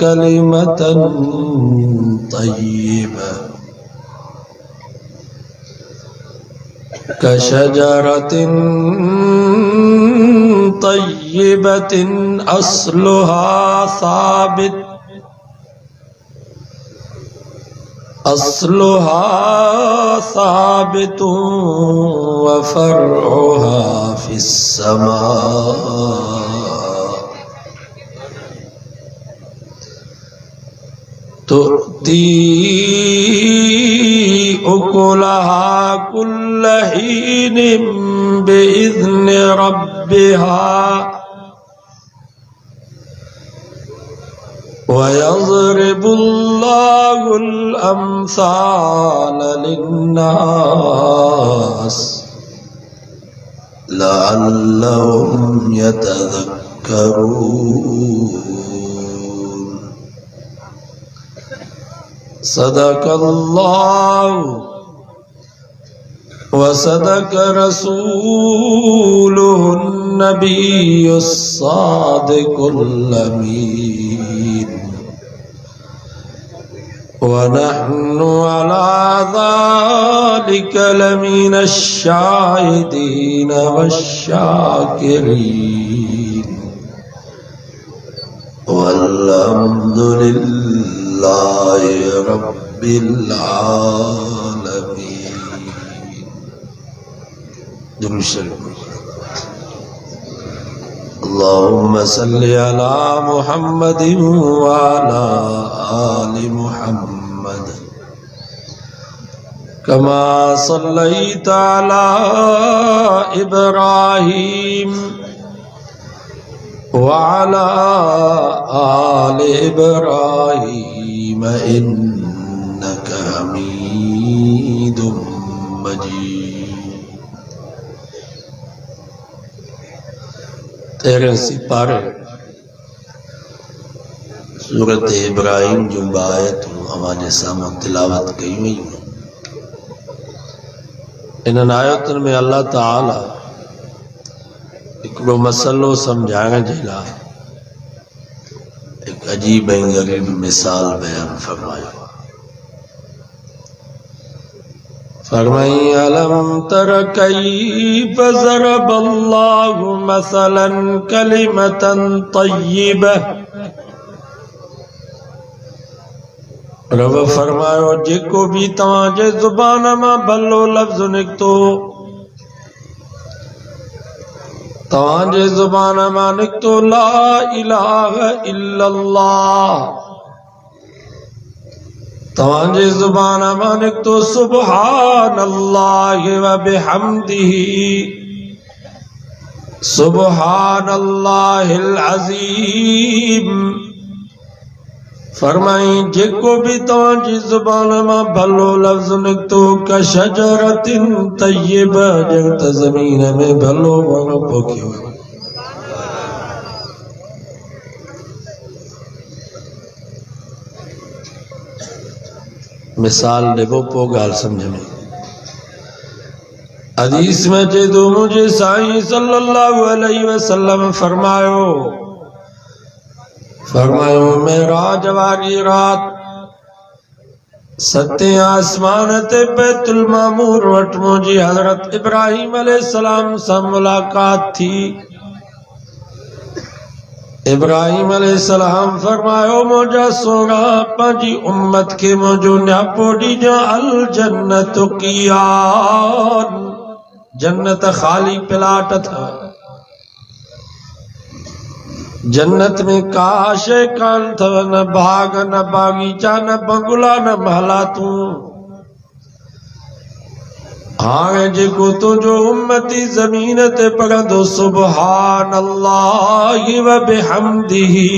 कलिमतन तय्यिबा कशजरतिन तय्यिबतिन अस्लुहा साबित व फरउहा फिस्समा तुअती उकुलहा कुल्ल हीनिन बिइज़्नि रब्बिहा वयज़रिबुल्लाहुल अम्साल लिन्नास लअल्लहुम यतज़क्करून। सदक़ल्लाहु व सदक़ रसूलुहुन नबियुस सादिक़ुल अमीन व नहनु अला ज़ालिक लमिनश शाहिदीन वश्शाकिरीन वल्हम्दुलिल्लाहि रब्बिल आलमीन। दुरूद शरीफ। अल्लाहुम्मा सल्लि अला मुहम्मदिन व अला आलि मुहम्मद कमा सल्लैता अला इब्राहीम व अला आलि इब्राहीम इन्नका हमीदुम मजीद। 13 सिपारे सूरत इब्राहिम जो बायत हमारे सामने तिलावत कई हुई है। इन आयतन में अल्लाह ताला हिकिड़ो मसलो समझाइण जे लाइ एक अजीब ऐं ग़रीब मिसाल बयान फरमायो। फरमाई अलम तर कैफ ज़रबल्लाहु मसलन कलिमतन तय्यिबा। रब फरमायो जेको भी तव्हांजे ज़ुबान मां भलो लफ्ज़ निकतो, तव्हांजे ज़ुबान मां निकतो ला इलाहा इल्लल्लाह, तव्हांजे ज़ुबान मां निकतो सुब्हानल्लाहि व बिहम्दिही सुब्हानल्लाहिल अज़ीम। फरमाई जेको भी तव्हांजी ज़ुबान मां भलो लफ्ज़ निकतो कशजरतिन तय्यिबा, जंहिं त ज़मीन में भलो वण पोखियो। मिसाल ॾिबो पोइ ॻाल्हि सम्झ में। हदीस में चए थो मुंहिंजे साईं सल्लल्लाहु अलैहि वसल्लम फरमायो मेराज वारी रात सते आसमान ते बैतुल मामूर वट मुंहिंजी हज़रत इब्राहीम अलैहिस्सलाम सां मुलाकात थी। इब्राहीम अलैहिस्सलाम फरमायो मुंहिंजा सोना पंहिंजी उम्मत खे मुंहिंजो न्यापो ॾिजां अल जन्नत क़ियान, जन्नत खाली प्लाट था, जन्नत में का शइ कान अथव, न बाग न बागीचा न बंगला न महलातूं। हाणे जेको तुंहिंजो उम्मती ज़मीन ते पढ़ंदो सुब्हानल्लाहि व बिहम्दिही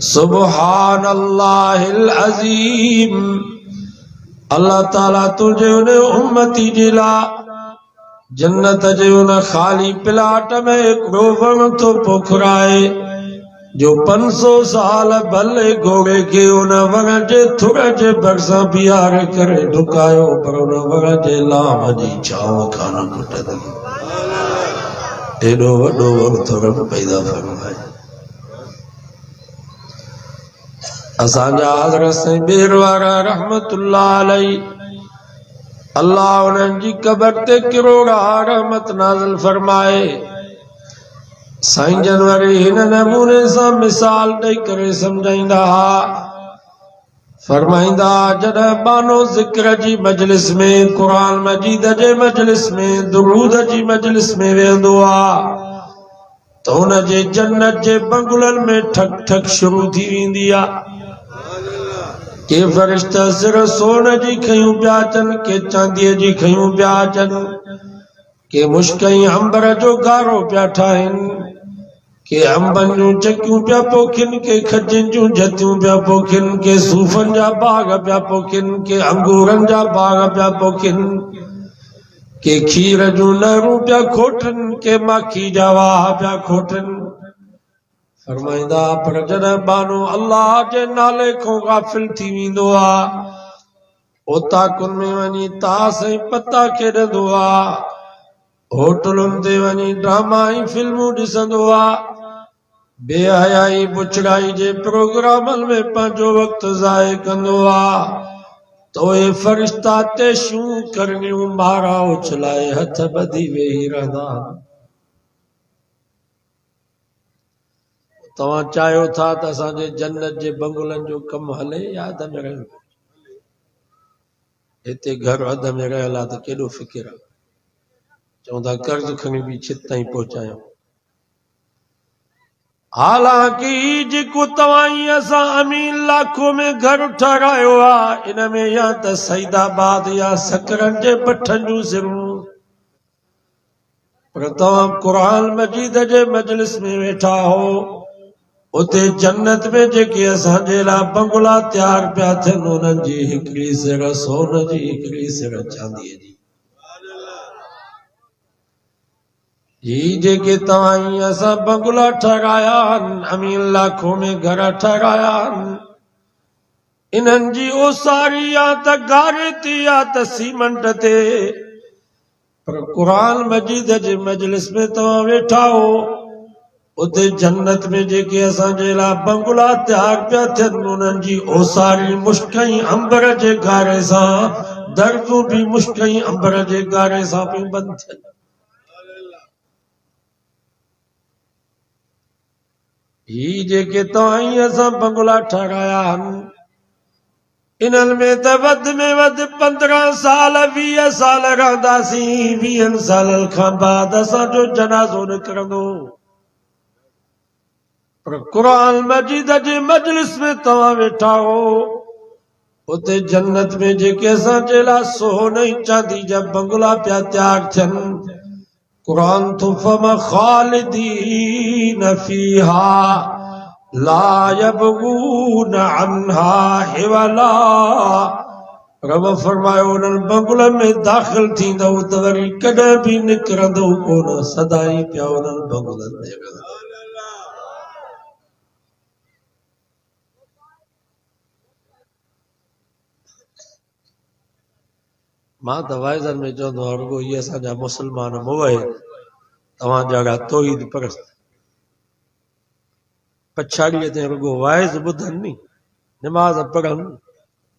सुब्हानल्लाहिल अज़ीम, अल्लाह ताला तुझे उन उम्मती जे लाइ जन्नत जे उन खाली प्लाट में हिकिड़ो वण थो पोखराए जो 500 साल भले घोड़े के उन वण जे थुर जे भरिसां बीहारे करे ढुकायो, पर उन वण जे लाम जी छांव खान घुटंदी। एॾो वॾो वण थुर पैदा फरमाए। असांजा हज़रत साईं बेरवारा रहमतुल्लाह अलैहि अल्लाह उन्हनि जी क़बर ते किरोड़ा रहमत नाज़िल फरमाए। साईं जन वरी हिन नमूने सां मिसाल ॾेई करे सम्झाईंदा हा, फरमाईंदा जॾहिं बानो ज़िक्र जी मजलिस में, क़ुरान मजीद जे मजलिस में, दुरूद जी मजलिस में वेंदो आ तो उन जे जन्नत जे बंगुलनि में ठक ठक शुरू थी वेंदी आ। के फरिश्ता सिर सोन जी खयूं पिया अचनि, के चांदीअ जी खयूं पिया अचनि, के मुश्कई अंबर जो गारो पिया ठाहिनि, के अंबनि जूं चकियूं पिया पोखिन, के खजनि जूं झतियूं पिया पोखिन, के सूफ़नि जा बाग पिया पोखिन, के अंगूरनि जा बाग पिया पोखिन, के खीर जूं नहरूं पिया खोटनि, के माखी जा वाह पिया खोटनि। फरमाईंदा पर जॾहिं बानो अल्लाह जे नाले खां गाफ़िल थी वेंदो आ, ओताकुनि में वञी तास ऐं पता खेॾंदो आ, होटलुनि ते वञी ड्रामा ऐं फिल्मूं ॾिसंदो आ, बेहयाई बुछड़ाई जे प्रोग्रामनि में पंहिंजो वक़्तु ज़ाय कंदो आ, तो ये फरिश्ता तेशूं करनियूं मारा उछलाए हथ ॿधी वेही रहंदा। तव्हां चाहियो था त असांजे जन्नत जे बंगुलनि जो कमु हले या अध में रहे? हिते घर अध में रहियल आहे त केॾो फ़िकिर आहे, चवंदा कर्ज़ खणी बि छित ताईं पहुचायूं। हालांकि जेको तव्हां असां अमीन लाखों में घर ठारायो आहे, इन में या त सईदाबाद या सकरनि जे पठनि जूं सिरूं, पर तव्हां क़ुरान मजीद जे मजलिस में वेठा हो, उते जन्नत में जेके असांजे लाइ बंगला तयार पिया थियनि, उन्हनि जी हिकिड़ी सिर सोन जी, हिकिड़ी सिर चांदीअ जी। ही जेके तव्हां असां बंगला ठहराया आहिनि, अमीन लाखों में घर ठहराया आहिनि, इन्हनि जी ओसारी या त गारे ते या त सीमेंट ते, पर क़ुरान मजीद जे मजलिस में तव्हां वेठा हो, उते जन्नत में जेके असांजे लाइ बंगला तयार पिया थियनि, उन्हनि जी ओसारी मुश्कई अंबर जे गारे सां, दर्जूं बि मुश्कई अंबर जे गारे सां पियूं बंदि थियनि। ही जेके तव्हां असां बंगला ठाराया आहिनि, इन्हनि में त वधि में वधि 15 साल 20 साल रहंदासीं, 20 सालनि खां बाद असांजो जनाज़ो निकिरंदो, पर क़ुरान मजीद जे मजलिस में तव्हां वेठा हो, उते जन्नत में जेके असांजे लाइ सोन ऐं चांदी जा बंगला पिया तयार थियनि, क़ुरान थो फरमाए ख़ालिदीन फ़ीहा ला यबगून अन्हा हिवला। रब फरमायो उन्हनि बंगलनि में दाख़िल थींदव त वरी कॾहिं बि निकिरंदो कोन, सदाई पिया उन्हनि बंगलनि में रहंदा। मां त वाइज़नि में चवंदो आहियां, रुगो इहे असांजा मुस्लमान मुवहिद, तव्हां जहिड़ा तौहीद परस्त पछाड़ीअ ते रुगो वाइज़ ॿुधनि नी, निमाज़ पढ़नि,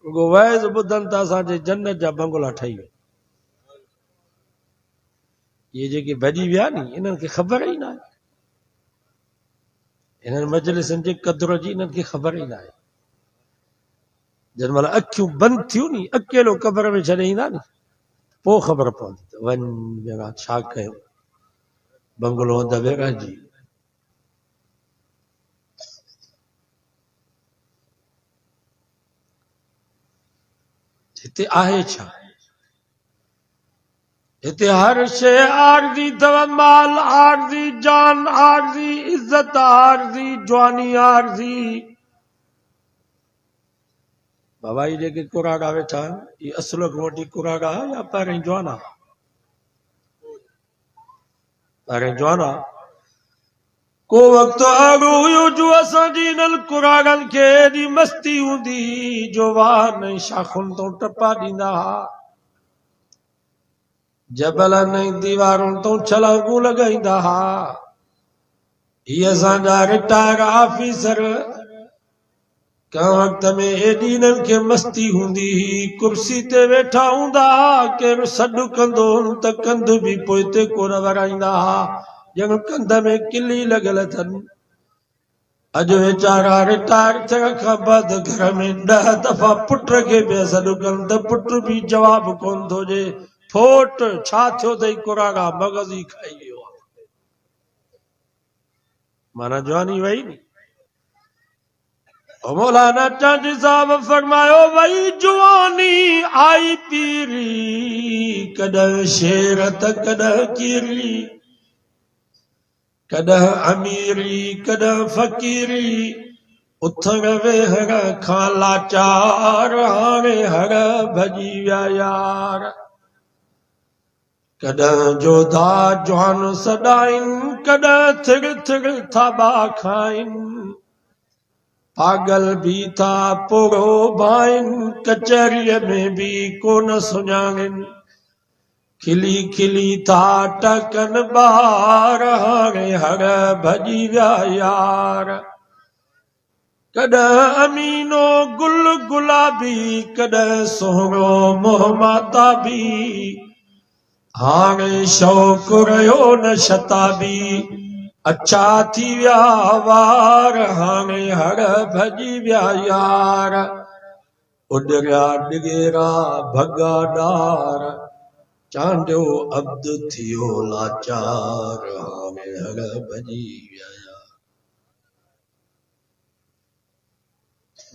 रुगो वाइज़ ॿुधनि त असांजे जन्नत जा बंगला ठही विया। इहे जेके भॼी विया नी, इन्हनि खे ख़बर ई न आहे, इन्हनि मजलिसनि जे क़दुर जी इन्हनि खे ख़बर ई न आहे। जंहिं महिल अखियूं बंदि थियूं नी, अकेलो क़बर में छॾे ईंदा नी, पोइ ख़बर पवंदी त वञ छा कयो, बंगलो दबे रहिजी। हिते आहे छा? हिते हर शइ आरज़ी अथव, माल आरज़ी, जान आरज़ी, इज़त आरज़ी, जवानी आरज़ी। बाबा ये जेके कुराड़ा वेठा आहिनि, ये असुल वटी कुराड़ा या पहिरें जवाना? पहिरें जवाना। को वक़्तु अहिड़ो हुयो जो असांजी इन्हनि कुराड़नि खे एॾी मस्ती हूंदी जो वाहन ऐं शाखुनि तो टपा ॾींदा हा, जबलनि ऐं दीवारुनि तो छलांगूं लॻाईंदा हा। ही असांजा रिटायर ऑफिसर कंहिं वक़्त में एॾी इन्हनि खे मस्ती हूंदी हुई, कुर्सी ते वेठा हूंदा, केरु सॾु कंदो त कंध बि पोइते कोन वराईंदा हा, ॼण कंध में किली लॻल अथनि। अॼु वीचारा रिटायर थियण खां बाद घर में 10 दफ़ा पुट खे पिया सॾु कनि त पुट बि जवाब कोन थो ॾे। फोट छा थियो अथई, कुराड़ा मग़ज़ ई खाई वियो आहे। माना जवानी वई नी। मौलाना चांदी साहब फरमायो, वही जवानी आई पीरी, कॾहिं शेर त कॾहिं कीरी, कॾहिं अमीरी कॾहिं फ़कीरी, उथण वेहण खां लाचार, हाणे हर भॼी विया यार। कॾहिं जोधा जवान सॾाइनि, कॾहिं थिर थिर थाबा खाइनि, पागल भी था पोड़ो भाइनि, कचहरीअ में भी कोन सुञाणनि, खिली खिली था टकनि ॿार, हाणे हर भॼी विया यार। कॾहिं अमीनो गुल गुलाबी, कॾहिं सोहणो मोहमाता भी, हाणे शौक़ रहियो न शताबी, अच्छा थी विया वार, हाणे हर भॼी विया यार। उॾरिया डिगेरा भॻा ॾार, चांडियो अब्द थियो लाचार, हाणे हर भॼी विया यार।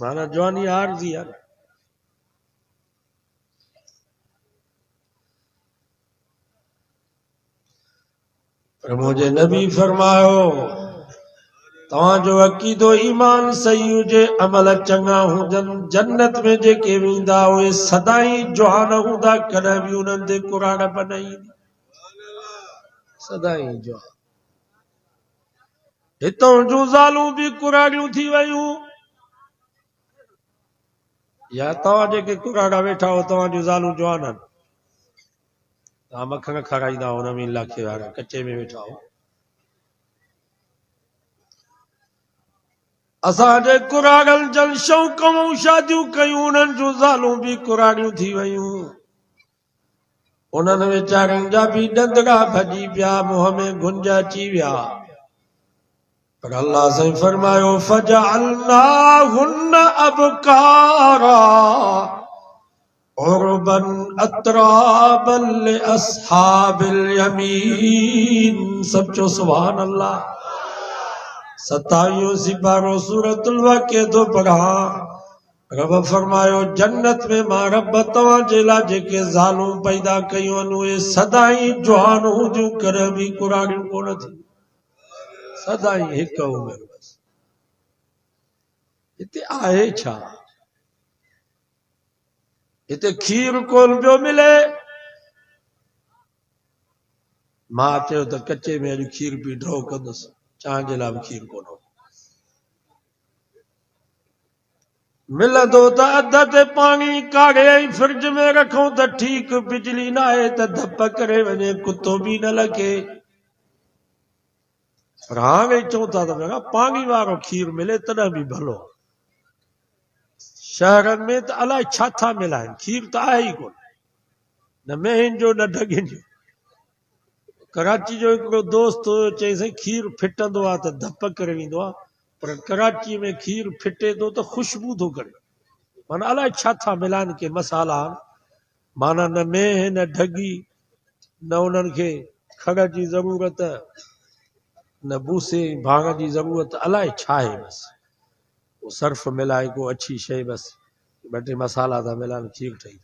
माना जवानी आरज़ी आहे। पर मुझे नबी फरमायो, तव्हांजो अक़ीदो ईमान सही हुजे, अमल चङा हुजनि, जन्नत में जेके वेंदा उहे सदाईं जवान हूंदा, कॾहिं बि उन्हनि ते कुराड़प न ईंदी, सदाईं जवान। हितां जूं ज़ालूं बि कुराड़ियूं थी वयूं, या तव्हां जेके कुराड़ा वेठा हो तव्हां जूं ज़ालूं जवान आहिनि? तव्हां मखण खाराईंदा हो 19 लाखे वारा, कचे में वेठा हो। असांजे कुराड़नि जन शौक़ूं शादियूं कयूं, उन्हनि जूं ज़ालूं बि कुराड़ियूं थी वयूं। उन्हनि वीचारनि जा बि ॾंदड़ा भॼी पिया, मुंहं में गुंज अची विया। पर अल्लाह साईं फरमायो, फजअलनाहुन्न अबकारा उरबन अतराबन लिअस्हाबिल यमीन। सब चो सुभान अल्लाह। 27 सिपारो सूरतुल वाक़िया तो पढ़ा। रब फरमायो, जन्नत में मां रब तव्हांजे लाइ जेके ज़ालूं पैदा कयूं आहिनि उहे सदाईं जवान हुजूं, कॾहिं बि कुराड़ियूं कोन थी, सदाईं हिकु उमिरि बसि। हिते आहे छा? हिते खीर कोन पियो मिले। मां चयो त कचे में अॼु खीर पी ड्रॉ कंदुसि, तव्हांजे लाइ बि खीर कोन हो। मिलंदो त अध ते पाणी काढ़े ऐं फ्रिज में रखूं त ठीकु, बिजली न आहे त धप करे वञे, कुतो बि न लॻे। पर हाणे चऊं था त पाणी वारो खीर मिले तॾहिं बि भलो। शहरनि में त अलाए छा था मिलाइनि, खीर त आहे ई कोन, न मेहिन जो न ढगिन जो। कराची जो हिकिड़ो दोस्त हुयो, चई साईं खीर फिटंदो आहे त धप करे वेंदो आहे, पर कराची में खीर फिटे थो त ख़ुशबू थो करे। माना अलाए छा था मिलाइनि के मसाला, माना न मेह न ढगी, न उन्हनि खे खड़ जी ज़रूरत, न बूसे भाङ जी ज़रूरत, अलाए छा आहे। बसि वो सर्फ मिलाए को अच्छी शइ, बसि ॿ टे मसाला था मिलाइनि, खीर ठही।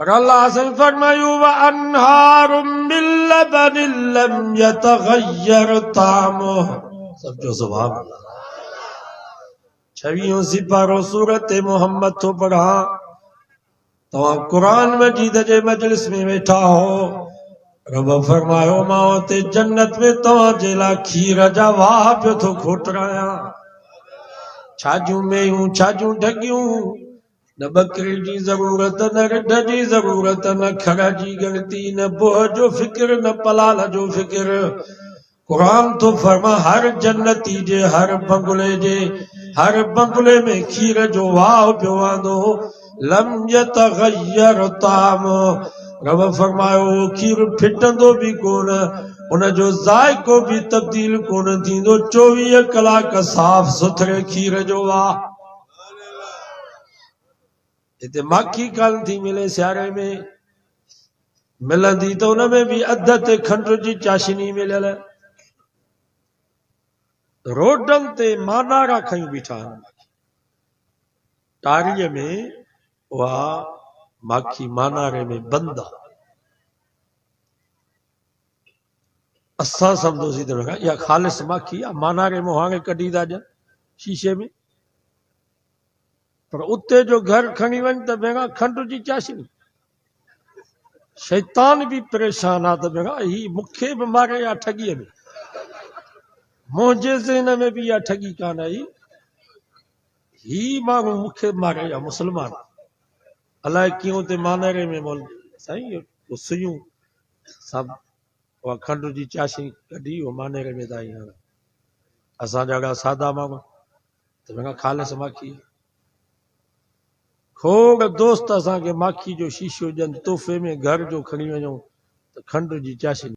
पर अल्लाह से फरमायो, व अनहारुम मिन लबनिन लम यतगय्यर तामुह। सब जो सुभान अल्लाह। 26 सिपारो सूरत मोहम्मद तो पढ़ा। तव्हां कुरान मजीद जे मजलिस में वेठा हो, रब फरमायो, मां ते जन्नत में तव्हांजे लाइ खीर जा वाह पियो थो खोटरायां। छाजूं मेयूं, छाजूं ढगियूं, न बकरी जी ज़रूरत, न रिढ जी ज़रूरत, न खड़ जी गिणती, न बोह जो फिक्र, न पलाल जो फिक्र। कुरान तो फरमा हर जन्नती जे हर बंगले में खीर जो वाह पियो आंदो लम यतगय्यर ताम रब फरमायो खीर फिटंदो भी कोन उन जो जायको भी तब्दील कोन थींदो 24 कलाक साफ सुथरे खीर जो वाह इते माखी कान थी मिले सियारे में मिलंदी तो उनमें भी अध ते खंड जी चाशनी मिलियल रोडन ते मानारा खयूं बीठा टारीअ में उहा माखी मानारे में बंद आहे असां सम्झोसीं त इहा ख़ालिस माखी आहे मानारे में हाणे कढी था ॾियनि शीशे में पर उते जो घर खणी वञ त भेणा खंड जी चाशनी शैतान भी परेशान आहे त भेणा ही मूंखे बि मारे या ठॻीअ में मुंहिंजे ज़हन में बि इहा ठगी कान आई ही माण्हू मूंखे मारे या मुस्लमान अलाए कीअं उते मानारे में मोल साईं सुयूं सभु उहा खंड जी चाशनी कढी उहा मानेरे में था हींअर असांजा अहिड़ा सादा माण्हू त भेणा ख़ालिस माखी खोड़ दोस्त असांखे माखी जो शीशो ॾियनि तोहफ़े में घर जो खणी वञूं त खंड जी चाशनी